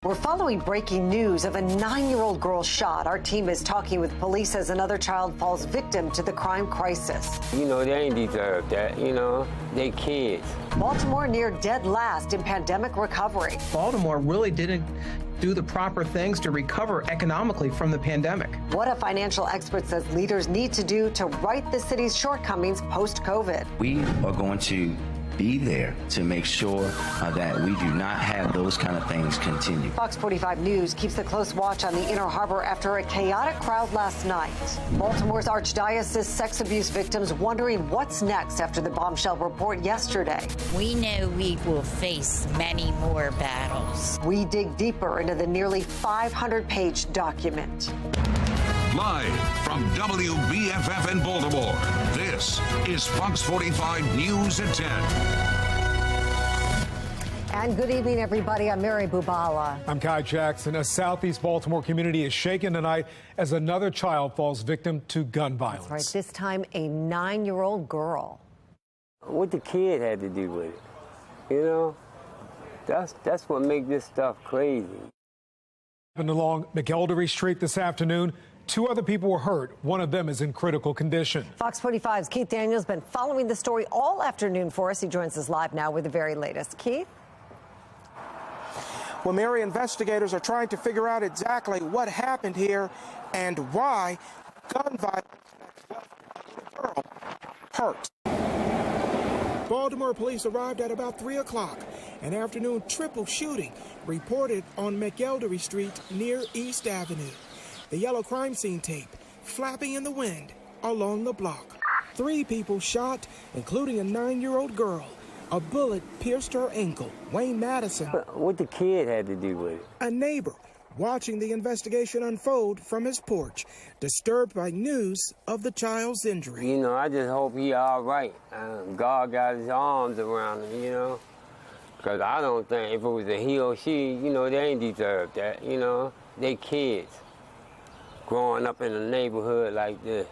We're following breaking news of a 9-year-old girl shot. Our team is talking with police as another child falls victim to the crime crisis. You know, they ain't deserve that, you know, they kids. Baltimore near dead last in pandemic recovery. Baltimore really didn't do the proper things to recover economically from the pandemic. What a financial expert says leaders need to do to right the city's shortcomings post-COVID. We are going to be there to make sure that we do not have those kind of things continue. Fox 45 News keeps a close watch on the Inner Harbor after a chaotic crowd last night. Baltimore's Archdiocese sex abuse victims wondering what's next after the bombshell report yesterday. We know we will face many more battles. We dig deeper into the nearly 500-page document. Live from WBFF in Baltimore, this is Fox 45 News at 10. And good evening, everybody. I'm Mary Bubala. I'm Kai Jackson. A southeast Baltimore community is shaken tonight as another child falls victim to gun violence. That's right. This time, a 9-year-old girl. What the kid had to do with it, you know? That's what makes this stuff crazy. Happened along McElderry Street this afternoon. 2 other people were hurt. One of them is in critical condition. Fox 45's Keith Daniels has been following the story all afternoon for us. He joins us live now with the very latest. Keith? Well, Mary, investigators are trying to figure out exactly what happened here and why gun violence girl hurt. Baltimore police arrived at about 3 o'clock. An afternoon triple shooting reported on McElderry Street near East Avenue. The yellow crime scene tape flapping in the wind along the block. 3 people shot, including a 9-year-old girl. A bullet pierced her ankle. Wayne Madison, What the kid had to do with it? a neighbor, watching the investigation unfold from his porch, disturbed by news of the child's injury. You know, I just hope he all right. God got his arms around him, you know? Because I don't think if it was a he or she, you know, they ain't deserve that, you know? They kids growing up in a neighborhood like this.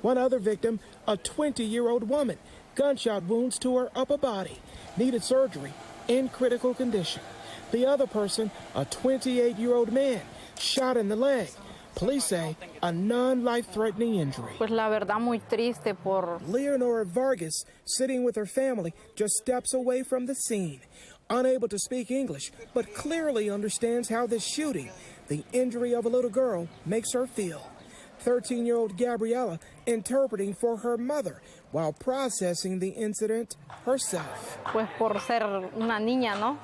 One other victim, a 20-year-old woman, gunshot wounds to her upper body, needed surgery, in critical condition. The other person, a 28-year-old man, shot in the leg. Police say a non-life-threatening injury. Pues la verdad muy triste por... Leonora Vargas, sitting with her family, just steps away from the scene. Unable to speak English, but clearly understands how this shooting, the injury of a little girl, makes her feel. 13-year-old Gabriella interpreting for her mother while processing the incident herself. Pues por ser una niña, ¿no?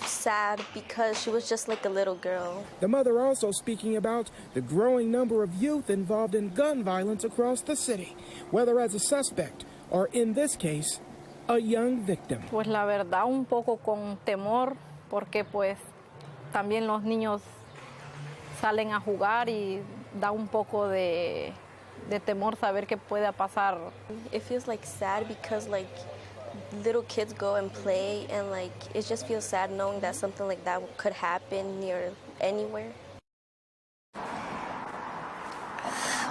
Sad because she was just like a little girl. The mother also speaking about the growing number of youth involved in gun violence across the city, whether as a suspect or, in this case, a young victim. Pues la verdad un poco con temor porque pues también los niños salen a jugar y da un poco de temor saber qué pueda pasar. It feels like sad because like little kids go and play and like it just feels sad knowing that something like that could happen near anywhere.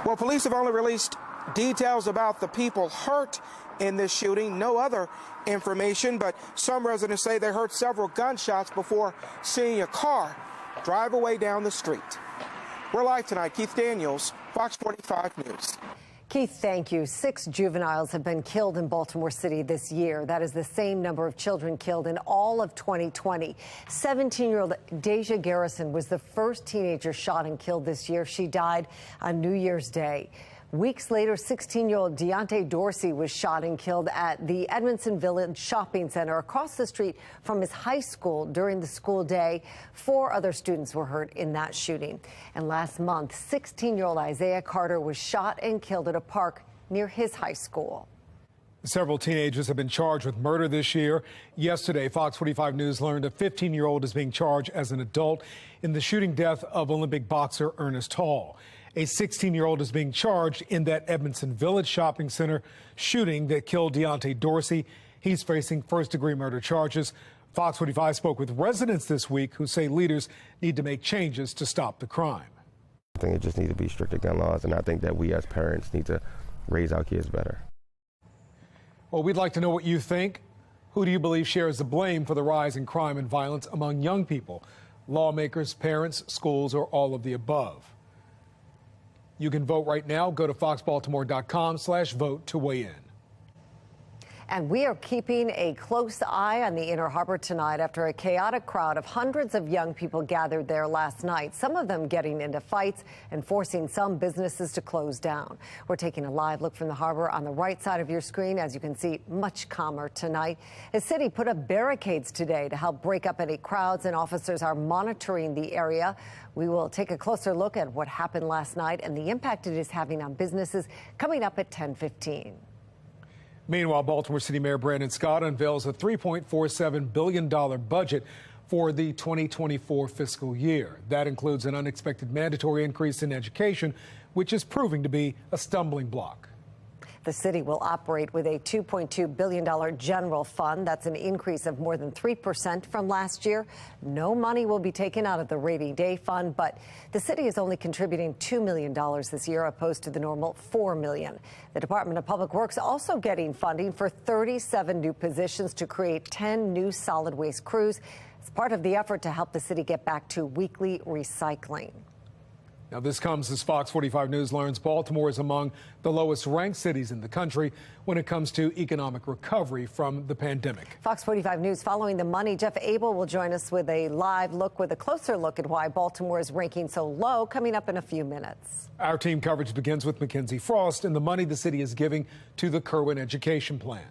Well, police have only released details about the people hurt in this shooting, no other information, but some residents say they heard several gunshots before seeing a car drive away down the street. We're live tonight. Keith Daniels, Fox 45 News. Keith, thank you. 6 juveniles have been killed in Baltimore City this year. That is the same number of children killed in all of 2020. 17-year-old Deja Garrison was the first teenager shot and killed this year. She died on New Year's Day. Weeks later, 16-year-old Deontay Dorsey was shot and killed at the Edmondson Village Shopping Center across the street from his high school during the school day. 4 other students were hurt in that shooting. And last month, 16-year-old Isaiah Carter was shot and killed at a park near his high school. Several teenagers have been charged with murder this year. Yesterday, Fox 45 News learned a 15-year-old is being charged as an adult in the shooting death of Olympic boxer Ernest Hall. A 16-year-old is being charged in that Edmondson Village Shopping Center shooting that killed Deontay Dorsey. He's facing first-degree murder charges. Fox 45 spoke with residents this week who say leaders need to make changes to stop the crime. I think it just needs to be stricter gun laws, and I think that we as parents need to raise our kids better. Well, we'd like to know what you think. Who do you believe shares the blame for the rise in crime and violence among young people? Lawmakers, parents, schools, or all of the above. You can vote right now. Go to foxbaltimore.com/vote to weigh in. And we are keeping a close eye on the Inner Harbor tonight after a chaotic crowd of hundreds of young people gathered there last night, some of them getting into fights and forcing some businesses to close down. We're taking a live look from the harbor on the right side of your screen. As you can see, much calmer tonight. The city put up barricades today to help break up any crowds, and officers are monitoring the area. We will take a closer look at what happened last night and the impact it is having on businesses coming up at 10:15. Meanwhile, Baltimore City Mayor Brandon Scott unveils a $3.47 billion budget for the 2024 fiscal year. That includes an unexpected mandatory increase in education, which is proving to be a stumbling block. The city will operate with a $2.2 billion general fund. That's an increase of more than 3% from last year. No money will be taken out of the rainy day fund, but the city is only contributing $2 million this year, opposed to the normal $4 million. The Department of Public Works also getting funding for 37 new positions to create 10 new solid waste crews. It's part of the effort to help the city get back to weekly recycling. Now, this comes as Fox 45 News learns Baltimore is among the lowest ranked cities in the country when it comes to economic recovery from the pandemic. Fox 45 News following the money. Jeff Abel will join us with a live look, with a closer look at why Baltimore is ranking so low, coming up in a few minutes. Our team coverage begins with Mackenzie Frost and the money the city is giving to the Kerwin Education Plan.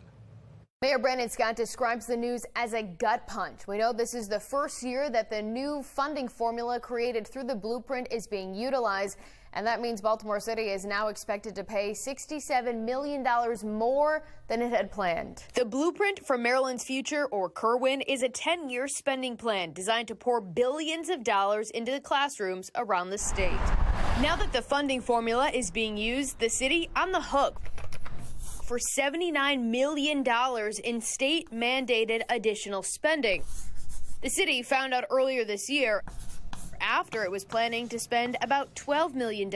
Mayor Brandon Scott describes the news as a gut punch. We know this is the first year that the new funding formula created through the blueprint is being utilized, and that means Baltimore City is now expected to pay $67 million more than it had planned. The blueprint for Maryland's future, or Kerwin, is a 10-year spending plan designed to pour billions of dollars into the classrooms around the state. Now that the funding formula is being used, the city on the hook for $79 million in state-mandated additional spending. The city found out earlier this year after it was planning to spend about $12 million.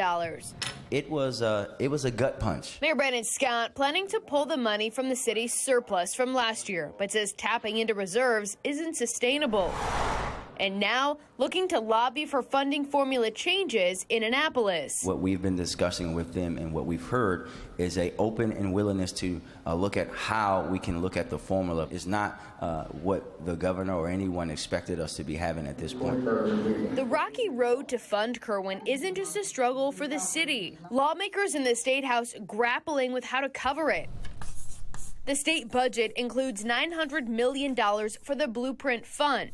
It was a gut punch. Mayor Brandon Scott planning to pull the money from the city's surplus from last year, but says tapping into reserves isn't sustainable. And now looking to lobby for funding formula changes in Annapolis. What we've been discussing with them and what we've heard is a open and willingness to look at how we can look at the formula. It's not what the governor or anyone expected us to be having at this point. The rocky road to fund Kerwin isn't just a struggle for the city. Lawmakers in the State House grappling with how to cover it. The state budget includes $900 million for the Blueprint Fund.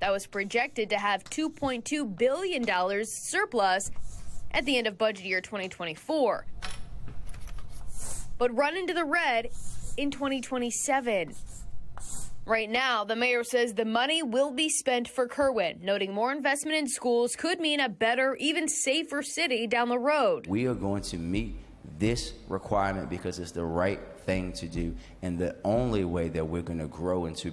That was projected to have $2.2 billion surplus at the end of budget year 2024, but run into the red in 2027. Right now, the mayor says the money will be spent for Kerwin, noting more investment in schools could mean a better, even safer city down the road. We are going to meet this requirement because it's the right thing to do, and the only way that we're going to grow into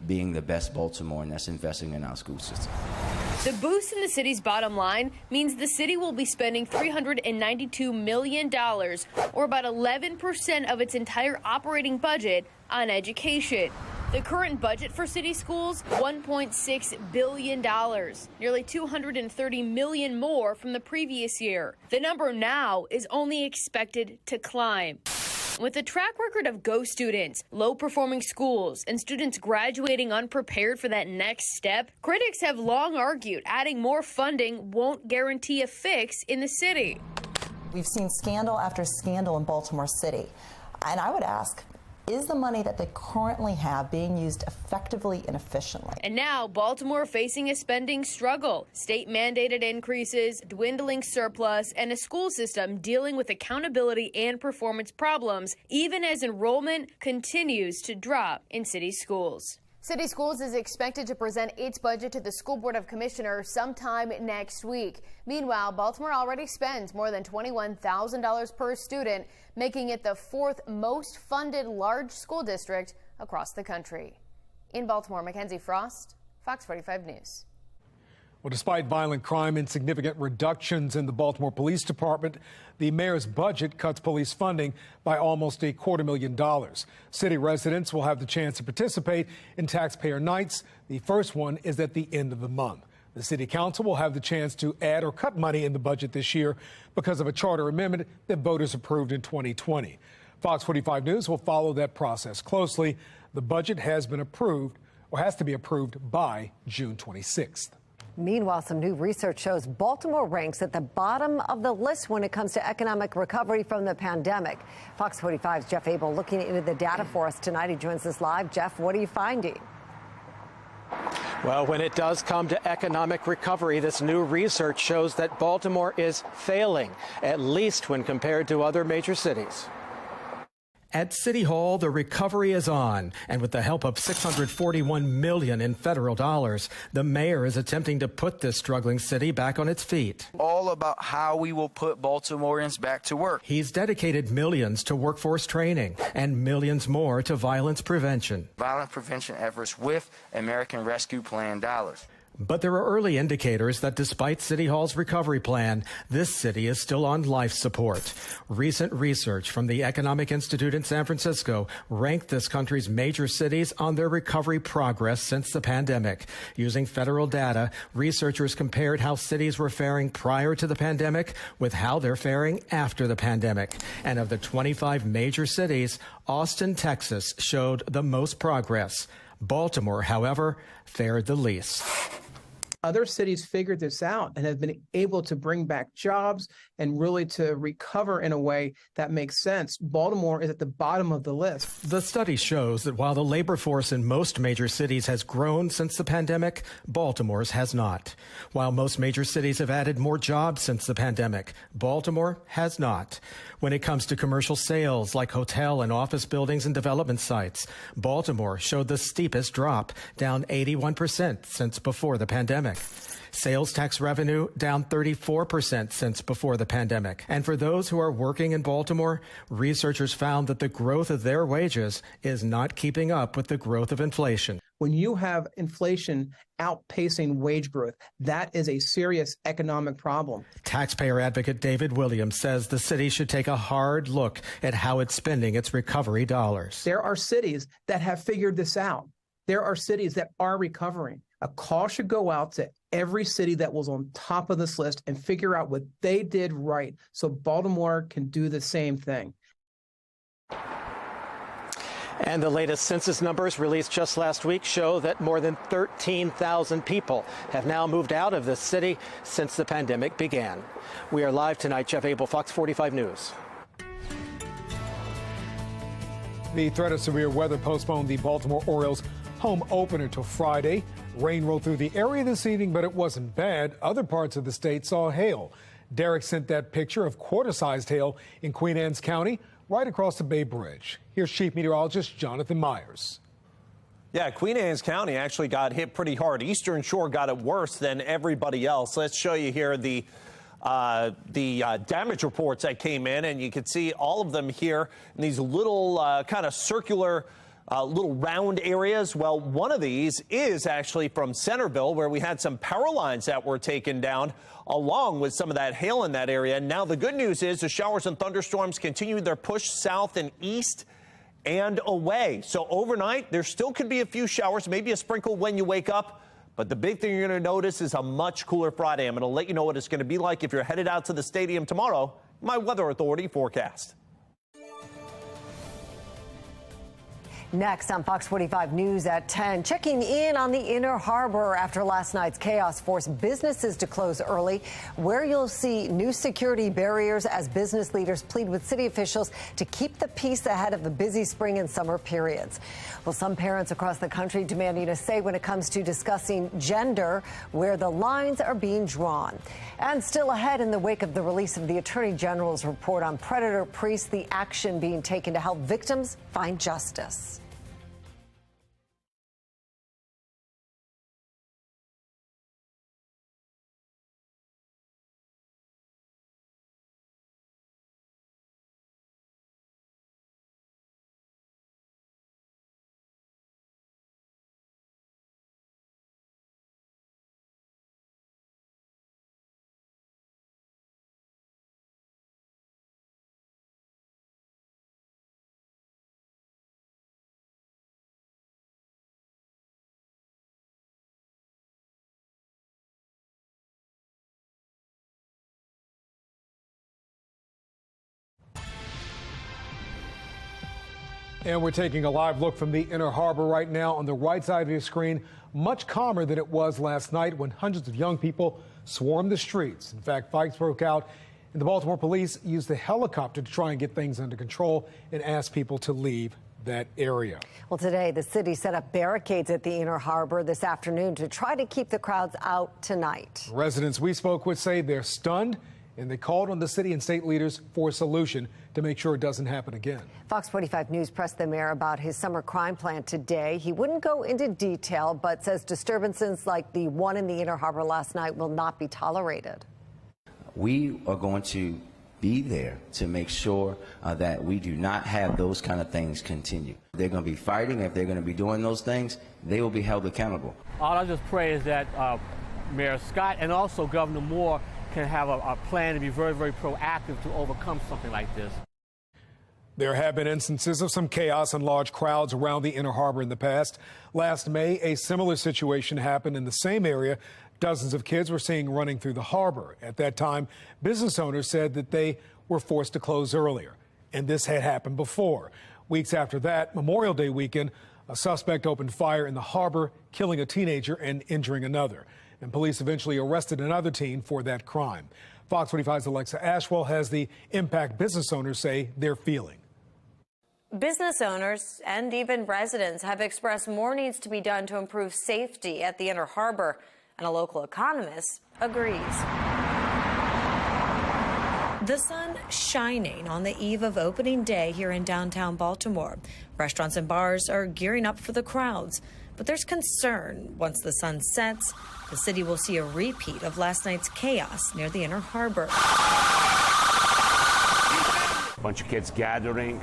being the best Baltimore, and that's investing in our school system. The boost in the city's bottom line means the city will be spending $392 million, or about 11% of its entire operating budget, on education. The current budget for city schools, $1.6 billion, nearly $230 million more from the previous year. The number now is only expected to climb. With a track record of ghost students, low-performing schools, and students graduating unprepared for that next step, critics have long argued adding more funding won't guarantee a fix in the city. We've seen scandal after scandal in Baltimore City, and I would ask, is the money that they currently have being used effectively and efficiently? And now Baltimore facing a spending struggle, state-mandated increases, dwindling surplus, and a school system dealing with accountability and performance problems, even as enrollment continues to drop in city schools. City Schools is expected to present its budget to the School Board of Commissioners sometime next week. Meanwhile, Baltimore already spends more than $21,000 per student, making it the fourth most funded large school district across the country. In Baltimore, Mackenzie Frost, Fox 45 News. Well, despite violent crime and significant reductions in the Baltimore Police Department, the mayor's budget cuts police funding by almost $250,000. City residents will have the chance to participate in taxpayer nights. The first one is at the end of the month. The city council will have the chance to add or cut money in the budget this year because of a charter amendment that voters approved in 2020. Fox 45 News will follow that process closely. The budget has been approved or has to be approved by June 26th. Meanwhile, some new research shows Baltimore ranks at the bottom of the list when it comes to economic recovery from the pandemic. Fox 45's Jeff Abel looking into the data for us tonight. He joins us live. Jeff, what are you finding? Well, when it does come to economic recovery, this new research shows that Baltimore is failing, at least when compared to other major cities. At City Hall, the recovery is on, and with the help of $641 million in federal dollars, the mayor is attempting to put this struggling city back on its feet. All about how we will put Baltimoreans back to work. He's dedicated millions to workforce training and millions more to violence prevention. Violence prevention efforts with American Rescue Plan dollars. But there are early indicators that despite City Hall's recovery plan, this city is still on life support. Recent research from the Economic Institute in San Francisco ranked this country's major cities on their recovery progress since the pandemic. Using federal data, researchers compared how cities were faring prior to the pandemic with how they're faring after the pandemic. And of the 25 major cities, Austin, Texas showed the most progress. Baltimore, however, fared the least. Other cities figured this out and have been able to bring back jobs and really to recover in a way that makes sense. Baltimore is at the bottom of the list. The study shows that while the labor force in most major cities has grown since the pandemic, Baltimore's has not. While most major cities have added more jobs since the pandemic, Baltimore has not. When it comes to commercial sales like hotel and office buildings and development sites, Baltimore showed the steepest drop, down 81% since before the pandemic. Sales tax revenue down 34% since before the pandemic. And for those who are working in Baltimore, researchers found that the growth of their wages is not keeping up with the growth of inflation. When you have inflation outpacing wage growth, that is a serious economic problem. Taxpayer advocate David Williams says the city should take a hard look at how it's spending its recovery dollars. There are cities that have figured this out. There are cities that are recovering. A call should go out to every city that was on top of this list and figure out what they did right so Baltimore can do the same thing. And the latest census numbers released just last week show that more than 13,000 people have now moved out of this city since the pandemic began. We are live tonight. Jeff Abel, Fox 45 News. The threat of severe weather postponed the Baltimore Orioles home opener until Friday. Rain rolled through the area this evening, but it wasn't bad. Other parts of the state saw hail. Derek sent that picture of quarter-sized hail in Queen Anne's County, right across the Bay Bridge. Here's Chief Meteorologist Jonathan Myers. Yeah, Queen Anne's County actually got hit pretty hard. Eastern Shore got it worse than everybody else. Let's show you here the damage reports that came in, and you can see all of them here in these little kind of circular little round areas. Well, one of these is actually from Centerville, where we had some power lines that were taken down along with some of that hail in that area. Now, the good news is the showers and thunderstorms continue their push south and east and away. So overnight, there still could be a few showers, maybe a sprinkle when you wake up. But the big thing you're going to notice is a much cooler Friday. I'm going to let you know what it's going to be like if you're headed out to the stadium tomorrow. My Weather Authority forecast. Next on Fox 45 News at 10, checking in on the Inner Harbor after last night's chaos forced businesses to close early, where you'll see new security barriers as business leaders plead with city officials to keep the peace ahead of the busy spring and summer periods. Well, some parents across the country demanding a say when it comes to discussing gender, where the lines are being drawn. And still ahead, in the wake of the release of the Attorney General's report on predator priests, the action being taken to help victims find justice. And we're taking a live look from the Inner Harbor right now. On the right side of your screen, much calmer than it was last night when hundreds of young people swarmed the streets. In fact, fights broke out, and the Baltimore police used the helicopter to try and get things under control and ask people to leave that area. Well, today the city set up barricades at the Inner Harbor this afternoon to try to keep the crowds out tonight. Residents we spoke with say they're stunned, and they called on the city and state leaders for a solution to make sure it doesn't happen again. Fox 45 News pressed the mayor about his summer crime plan today. He wouldn't go into detail, but says disturbances like the one in the Inner Harbor last night will not be tolerated. We are going to be there to make sure that we do not have those kind of things continue. They're going to be fighting. If they're going to be doing those things, they will be held accountable. All I just pray is that Mayor Scott and also Governor Moore can have a plan to be very, very proactive to overcome something like this. There have been instances of some chaos and large crowds around the Inner Harbor in the past. Last May, a similar situation happened in the same area. Dozens of kids were seen running through the harbor. At that time, business owners said that they were forced to close earlier. And this had happened before. Weeks after that, Memorial Day weekend, a suspect opened fire in the harbor, killing a teenager and injuring another. And police eventually arrested another teen for that crime. Fox 45's Alexa Ashwell has the impact business owners say they're feeling. Business owners and even residents have expressed more needs to be done to improve safety at the Inner Harbor, and a local economist agrees. The sun shining on the eve of opening day here in downtown Baltimore. Restaurants and bars are gearing up for the crowds, but there's concern once the sun sets, the city will see a repeat of last night's chaos near the Inner Harbor. A bunch of kids gathering.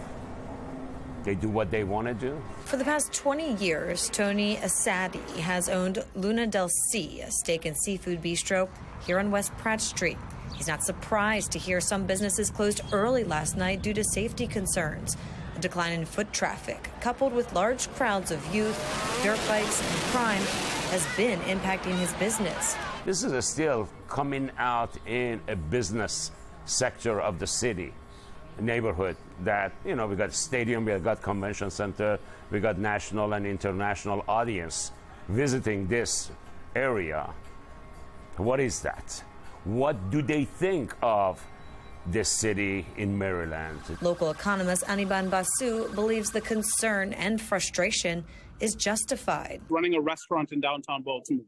They do what they want to do. For the past 20 years, Tony Asadi has owned Luna del Sea, a steak and seafood bistro here on West Pratt Street. He's not surprised to hear some businesses closed early last night due to safety concerns. A decline in foot traffic, coupled with large crowds of youth, dirt bikes, and crime, has been impacting his business. This is still coming out in a business sector of the city, neighborhood that, you know, we got stadium, we got convention center, we got national and international audience visiting this area. What is that? What do they think of this city in Maryland? Local economist Aniban Basu believes the concern and frustration is justified. Running a restaurant in downtown Baltimore,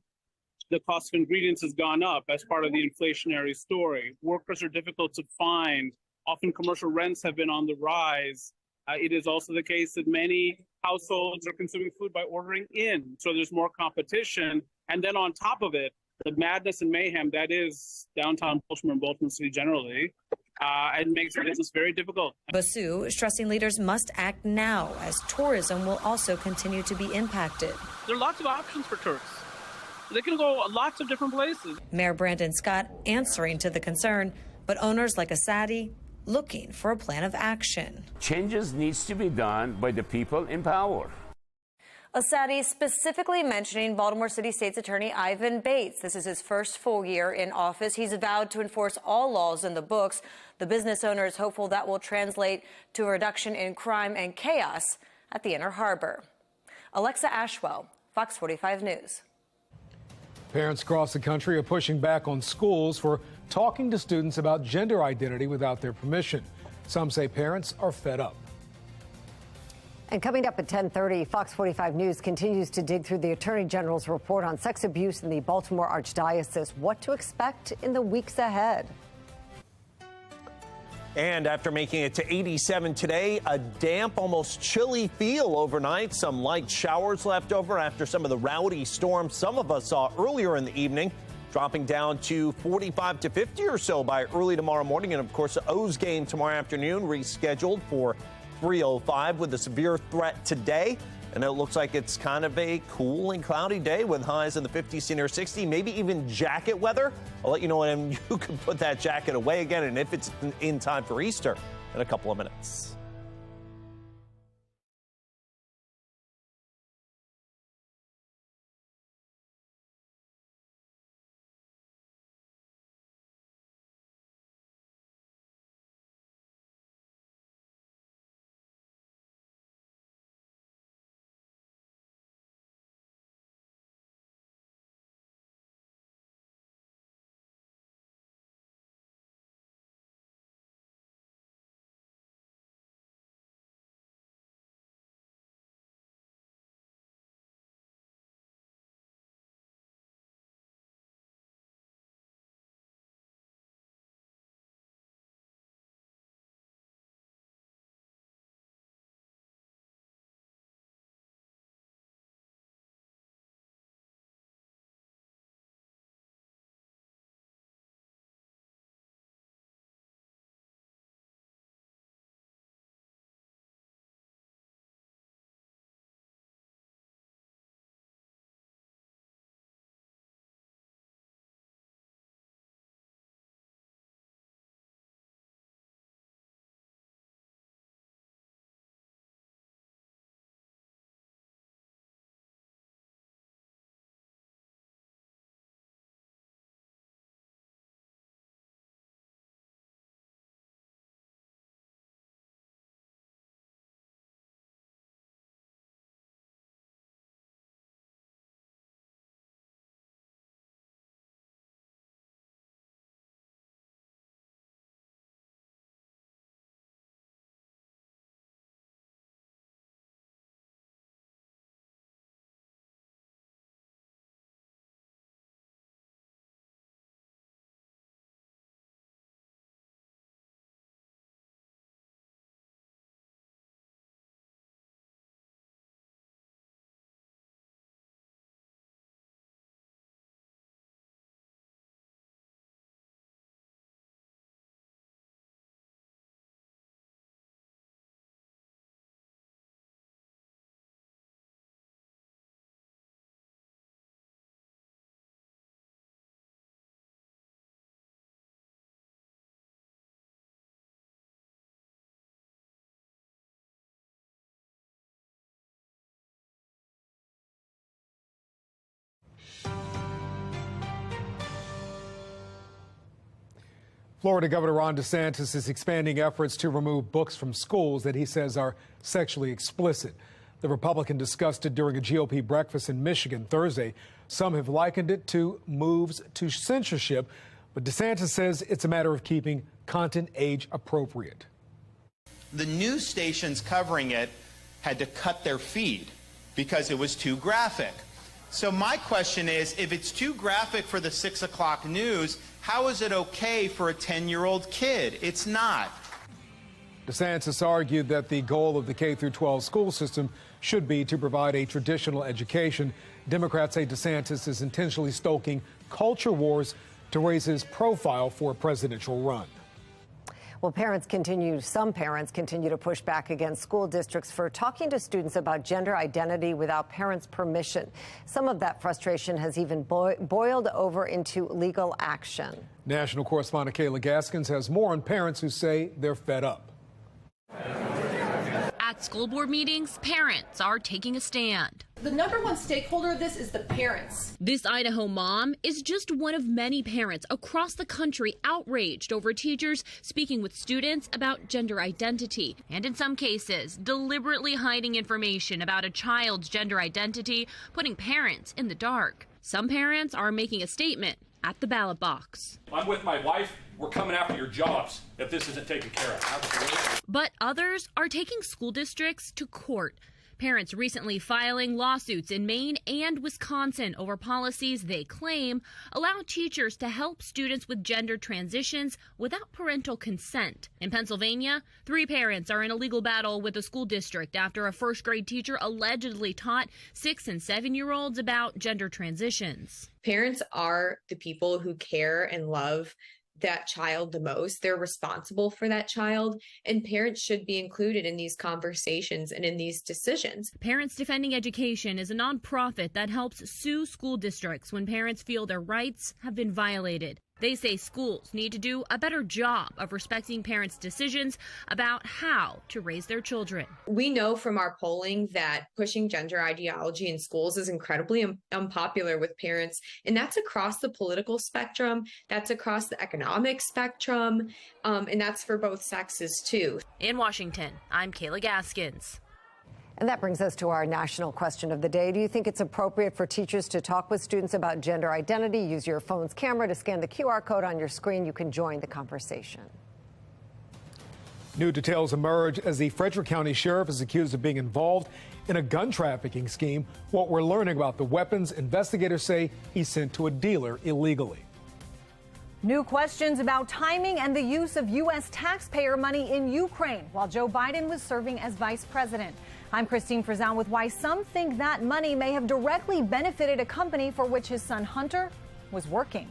the cost of ingredients has gone up as part of the inflationary story. Workers are difficult to find. Often commercial rents have been on the rise. It is also the case that many households are consuming food by ordering in, so there's more competition. And then on top of it, the madness and mayhem that is downtown Baltimore and Baltimore City generally, it makes business very difficult. Basu stressing leaders must act now, as tourism will also continue to be impacted. There are lots of options for tourists. They can go lots of different places. Mayor Brandon Scott answering to the concern, but owners like Asadi looking for a plan of action. Changes needs to be done by the people in power. Asadi specifically mentioning Baltimore City State's Attorney Ivan Bates. This is his first full year in office. He's vowed to enforce all laws in the books. The business owner is hopeful that will translate to a reduction in crime and chaos at the Inner Harbor. Alexa Ashwell, Fox 45 News. Parents across the country are pushing back on schools for talking to students about gender identity without their permission. Some say parents are fed up. And coming up at 10:30, Fox 45 News continues to dig through the Attorney General's report on sex abuse in the Baltimore Archdiocese. What to expect in the weeks ahead. And after making it to 87 today, a damp, almost chilly feel overnight. Some light showers left over after some of the rowdy storms some of us saw earlier in the evening, dropping down to 45 to 50 or so by early tomorrow morning. And of course, the O's game tomorrow afternoon rescheduled for 3:05 with a severe threat today. And it looks like it's kind of a cool and cloudy day with highs in the 50s to near 60, maybe even jacket weather. I'll let you know when you can put that jacket away again and if it's in time for Easter in a couple of minutes. Florida Governor Ron DeSantis is expanding efforts to remove books from schools that he says are sexually explicit. The Republican discussed it during a GOP breakfast in Michigan Thursday. Some have likened it to moves to censorship, but DeSantis says it's a matter of keeping content age appropriate. The news stations covering it had to cut their feed because it was too graphic. So my question is, if it's too graphic for the 6 o'clock news, how is it okay for a 10-year-old kid? It's not. DeSantis argued that the goal of the K-12 school system should be to provide a traditional education. Democrats say DeSantis is intentionally stoking culture wars to raise his profile for a presidential run. Well, some parents continue to push back against school districts for talking to students about gender identity without parents' permission. Some of that frustration has even boiled over into legal action. National correspondent Kayla Gaskins has more on parents who say they're fed up. At school board meetings, parents are taking a stand. The number one stakeholder of this is the parents. This Idaho mom is just one of many parents across the country outraged over teachers speaking with students about gender identity, and in some cases, deliberately hiding information about a child's gender identity, putting parents in the dark. Some parents are making a statement at the ballot box. I'm with my wife. We're coming after your jobs if this isn't taken care of. Absolutely. But others are taking school districts to court. Parents recently filing lawsuits in Maine and Wisconsin over policies they claim allow teachers to help students with gender transitions without parental consent. In Pennsylvania, 3 parents are in a legal battle with a school district after a first-grade teacher allegedly taught 6- and 7-year-olds about gender transitions. Parents are the people who care and love that child the most. They're responsible for that child, and parents should be included in these conversations and in these decisions. Parents Defending Education is a nonprofit that helps sue school districts when parents feel their rights have been violated. They say schools need to do a better job of respecting parents' decisions about how to raise their children. We know from our polling that pushing gender ideology in schools is incredibly unpopular with parents, and that's across the political spectrum, that's across the economic spectrum, and that's for both sexes too. In Washington, I'm Kayla Gaskins. And that brings us to our national question of the day. Do you think it's appropriate for teachers to talk with students about gender identity? Use your phone's camera to scan the QR code on your screen. You can join the conversation. New details emerge as the Frederick County Sheriff is accused of being involved in a gun trafficking scheme. What we're learning about the weapons investigators say he sent to a dealer illegally. New questions about timing and the use of U.S. taxpayer money in Ukraine while Joe Biden was serving as vice president. I'm Christine Frizan with why some think that money may have directly benefited a company for which his son Hunter was working.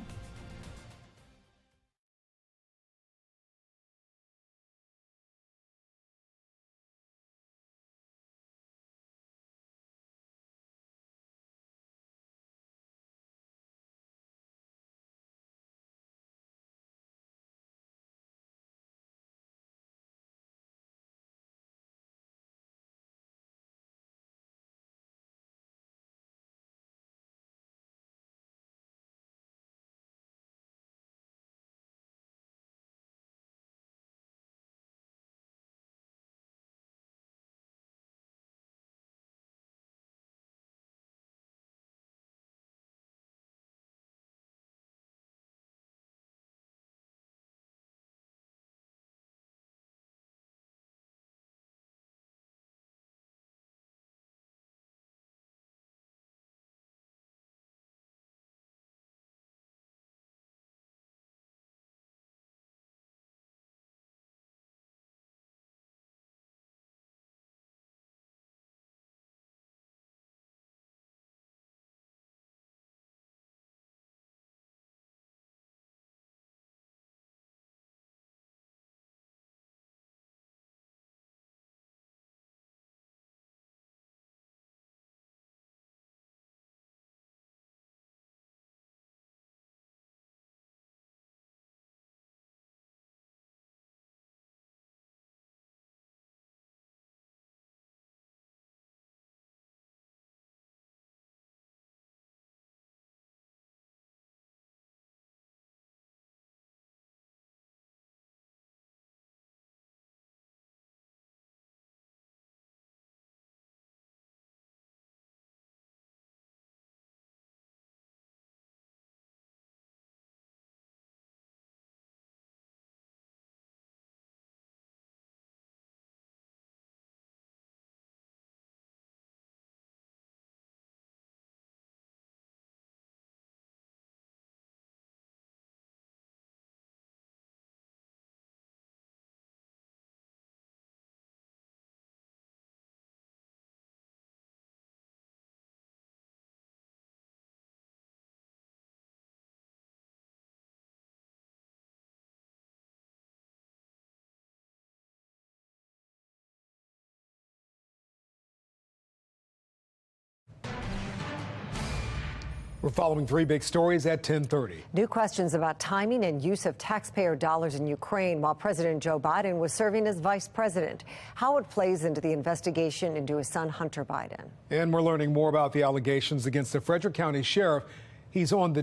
We're following three big stories at 10:30. New questions about timing and use of taxpayer dollars in Ukraine while President Joe Biden was serving as vice president. How it plays into the investigation into his son, Hunter Biden. And we're learning more about the allegations against the Frederick County sheriff. He's on the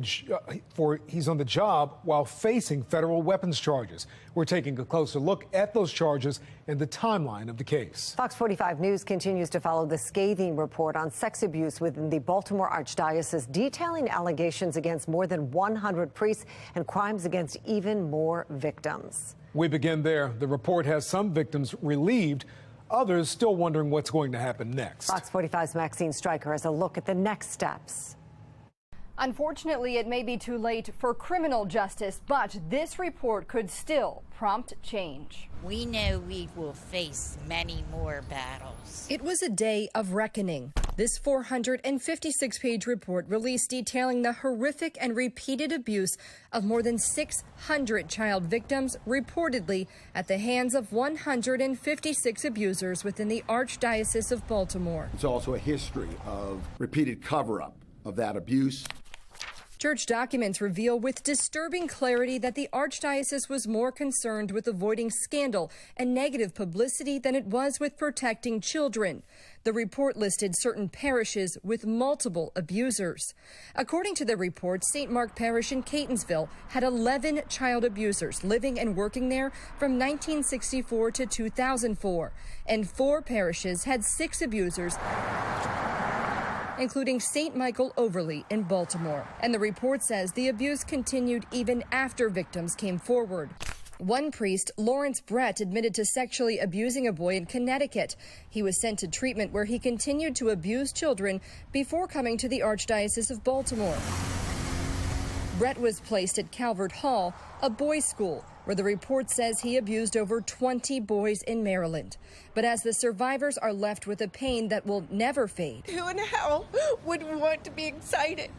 job while facing federal weapons charges. We're taking a closer look at those charges and the timeline of the case. Fox 45 News continues to follow the scathing report on sex abuse within the Baltimore Archdiocese, detailing allegations against more than 100 priests and crimes against even more victims. We begin there. The report has some victims relieved, others still wondering what's going to happen next. Fox 45's Maxine Stryker has a look at the next steps. Unfortunately, it may be too late for criminal justice, but this report could still prompt change. We know we will face many more battles. It was a day of reckoning. This 456-page report released detailing the horrific and repeated abuse of more than 600 child victims, reportedly at the hands of 156 abusers within the Archdiocese of Baltimore. It's also a history of repeated cover-up of that abuse. Church documents reveal with disturbing clarity that the Archdiocese was more concerned with avoiding scandal and negative publicity than it was with protecting children. The report listed certain parishes with multiple abusers. According to the report, St. Mark Parish in Catonsville had 11 child abusers living and working there from 1964 to 2004, and 4 parishes had 6 abusers, including St. Michael Overley in Baltimore. And the report says the abuse continued even after victims came forward. One priest, Lawrence Brett, admitted to sexually abusing a boy in Connecticut. He was sent to treatment where he continued to abuse children before coming to the Archdiocese of Baltimore. Brett was placed at Calvert Hall, a boys' school, where the report says he abused over 20 boys in Maryland. But as the survivors are left with a pain that will never fade. Who in hell would want to be excited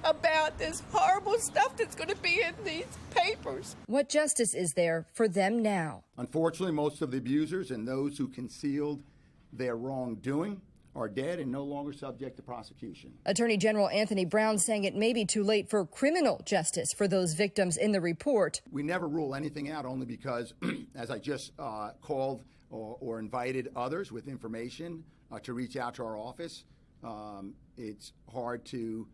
about this horrible stuff that's going to be in these papers? What justice is there for them now? Unfortunately, most of the abusers and those who concealed their wrongdoing are dead and no longer subject to prosecution. Attorney General Anthony Brown saying it may be too late for criminal justice for those victims in the report. We never rule anything out only because, as I just called or invited others with information to reach out to our office, it's hard to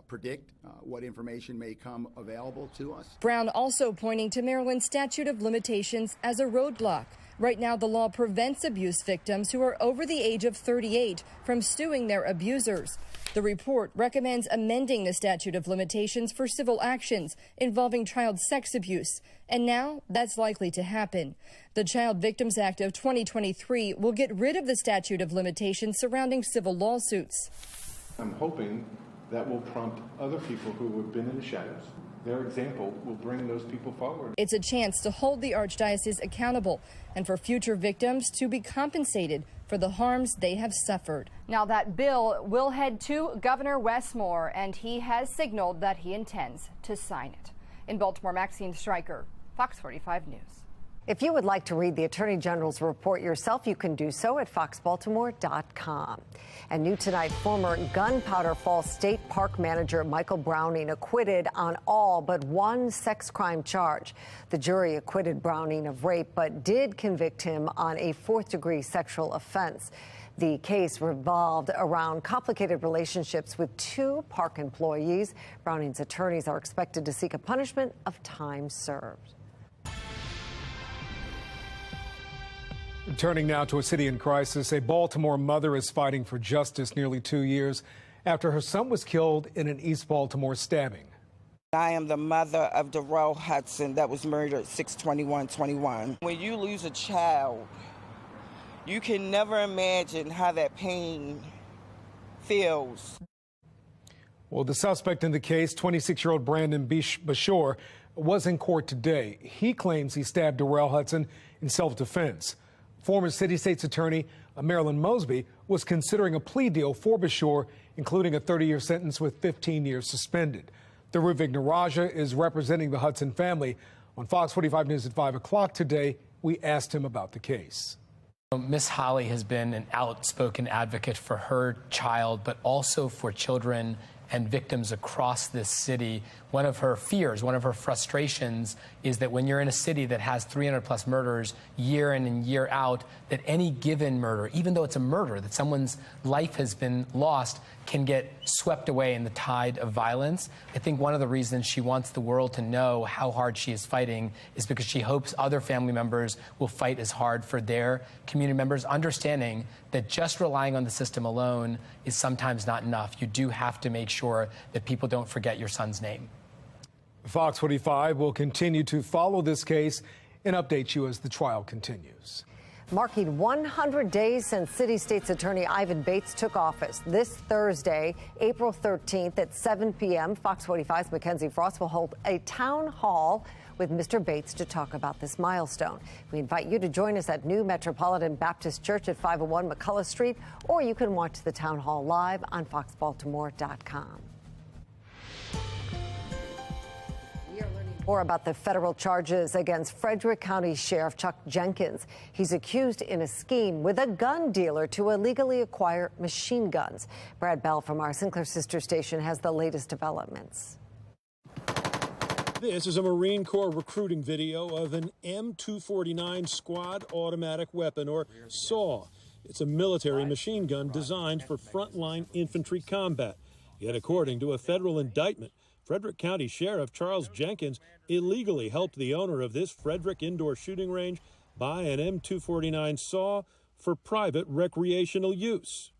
predict what information may come available to us. Brown also pointing to Maryland's statute of limitations as a roadblock. Right now, the law prevents abuse victims who are over the age of 38 from suing their abusers. The report recommends amending the statute of limitations for civil actions involving child sex abuse. And now that's likely to happen. The Child Victims Act of 2023 will get rid of the statute of limitations surrounding civil lawsuits. I'm hoping that will prompt other people who have been in the shadows. Their example will bring those people forward. It's a chance to hold the Archdiocese accountable and for future victims to be compensated for the harms they have suffered. Now that bill will head to Governor Wes Moore, and he has signaled that he intends to sign it. In Baltimore, Maxine Stryker, Fox 45 News. If you would like to read the Attorney General's report yourself, you can do so at foxbaltimore.com. And new tonight, former Gunpowder Falls State Park manager Michael Browning acquitted on all but one sex crime charge. The jury acquitted Browning of rape, but did convict him on a 4th-degree sexual offense. The case revolved around complicated relationships with 2 park employees. Browning's attorneys are expected to seek a punishment of time served. Turning now to a city in crisis, a Baltimore mother is fighting for justice nearly 2 years after her son was killed in an East Baltimore stabbing. I am the mother of Darrell Hudson that was murdered 6/21/21. When you lose a child, you can never imagine how that pain feels. Well, the suspect in the case, 26-year-old Brandon Bashore, was in court today. He claims he stabbed Darrell Hudson in self-defense. Former City State's Attorney Marilyn Mosby was considering a plea deal for Bashore, including a 30-year sentence with 15 years suspended. Dhruv Naraja is representing the Hudson family. On Fox 45 News at 5 o'clock today, we asked him about the case. Miss Holly has been an outspoken advocate for her child, but also for children and victims across this city. One of her fears, one of her frustrations is that when you're in a city that has 300 plus murders year in and year out, that any given murder, even though it's a murder, that someone's life has been lost, can get swept away in the tide of violence. I think one of the reasons she wants the world to know how hard she is fighting is because she hopes other family members will fight as hard for their community members, understanding that just relying on the system alone is sometimes not enough. You do have to make sure that people don't forget your son's name. Fox 45 will continue to follow this case and update you as the trial continues. Marking 100 days since City State's Attorney Ivan Bates took office. This Thursday, April 13th at 7 p.m., Fox 45's Mackenzie Frost will hold a town hall with Mr. Bates to talk about this milestone. We invite you to join us at New Metropolitan Baptist Church at 501 McCullough Street, or you can watch the town hall live on foxbaltimore.com. More about the federal charges against Frederick County Sheriff Chuck Jenkins. He's accused in a scheme with a gun dealer to illegally acquire machine guns. Brad Bell from our Sinclair sister station has the latest developments. This is a Marine Corps recruiting video of an M249 squad automatic weapon, or SAW. It's a military machine gun designed for frontline infantry combat. Yet according to a federal indictment, Frederick County Sheriff Charles Jenkins illegally helped the owner of this Frederick indoor shooting range buy an M249 SAW for private recreational use.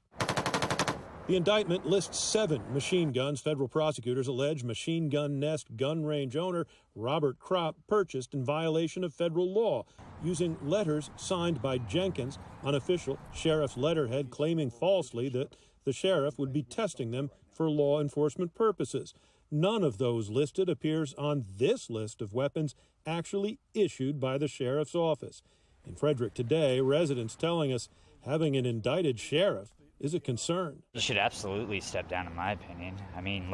The indictment lists 7 machine guns federal prosecutors allege Machine Gun Nest gun range owner Robert Kropp purchased in violation of federal law, using letters signed by Jenkins on official sheriff's letterhead, claiming falsely that the sheriff would be testing them for law enforcement purposes. None of those listed appears on this list of weapons actually issued by the sheriff's office. In Frederick today, residents telling us having an indicted sheriff is a concern. You should absolutely step down, in my opinion. I mean,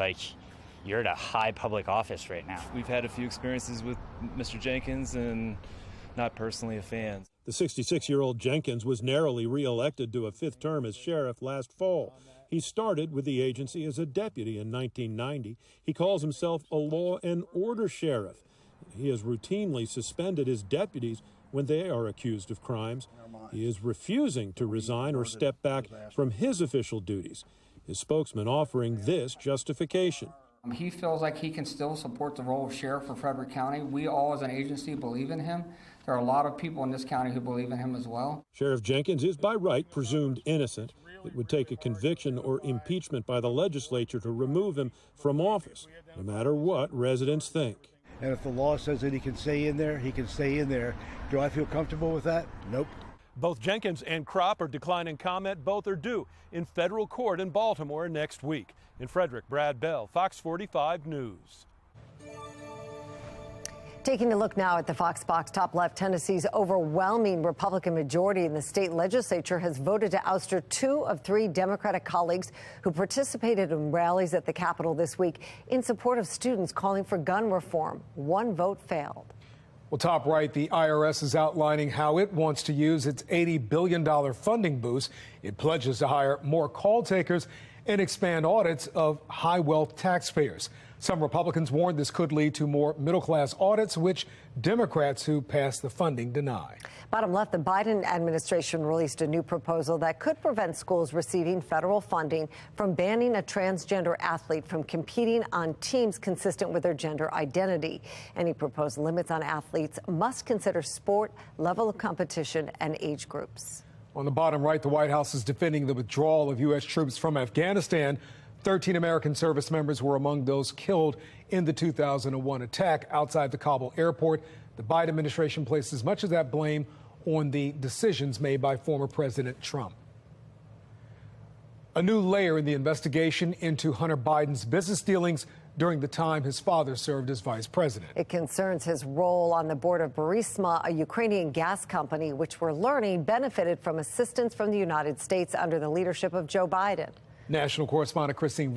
you're at a high public office right now. We've had a few experiences with Mr. Jenkins and not personally a fan. The 66-year-old Jenkins was narrowly reelected to a 5th term as sheriff last fall. He started with the agency as a deputy in 1990. He calls himself a law and order sheriff. He has routinely suspended his deputies when they are accused of crimes. He is refusing to resign or step back from his official duties. His spokesman offering this justification. He feels like he can still support the role of sheriff for Frederick County. We all as an agency believe in him. There are a lot of people in this county who believe in him as well. Sheriff Jenkins is by right presumed innocent. It would take a conviction or impeachment by the legislature to remove him from office, no matter what residents think. And if the law says that he can stay in there, he can stay in there. Do I feel comfortable with that? Nope. Both Jenkins and Kropp are declining comment. Both are due in federal court in Baltimore next week. In Frederick, Brad Bell, Fox 45 News. Taking a look now at the Fox Box top left, Tennessee's overwhelming Republican majority in the state legislature has voted to oust 2 of 3 Democratic colleagues who participated in rallies at the Capitol this week in support of students calling for gun reform. 1 vote failed. Well, top right, the IRS is outlining how it wants to use its $80 billion funding boost. It pledges to hire more call takers and expand audits of high wealth taxpayers. Some Republicans warned this could lead to more middle-class audits, which Democrats who passed the funding deny. Bottom left, the Biden administration released a new proposal that could prevent schools receiving federal funding from banning a transgender athlete from competing on teams consistent with their gender identity. Any proposed limits on athletes must consider sport, level of competition, and age groups. On the bottom right, the White House is defending the withdrawal of U.S. troops from Afghanistan. 13 American service members were among those killed in the 2001 attack outside the Kabul airport. The Biden administration places much of that blame on the decisions made by former President Trump. A new layer in the investigation into Hunter Biden's business dealings during the time his father served as vice president. It concerns his role on the board of Burisma, a Ukrainian gas company, which we're learning benefited from assistance from the United States under the leadership of Joe Biden. National correspondent Christine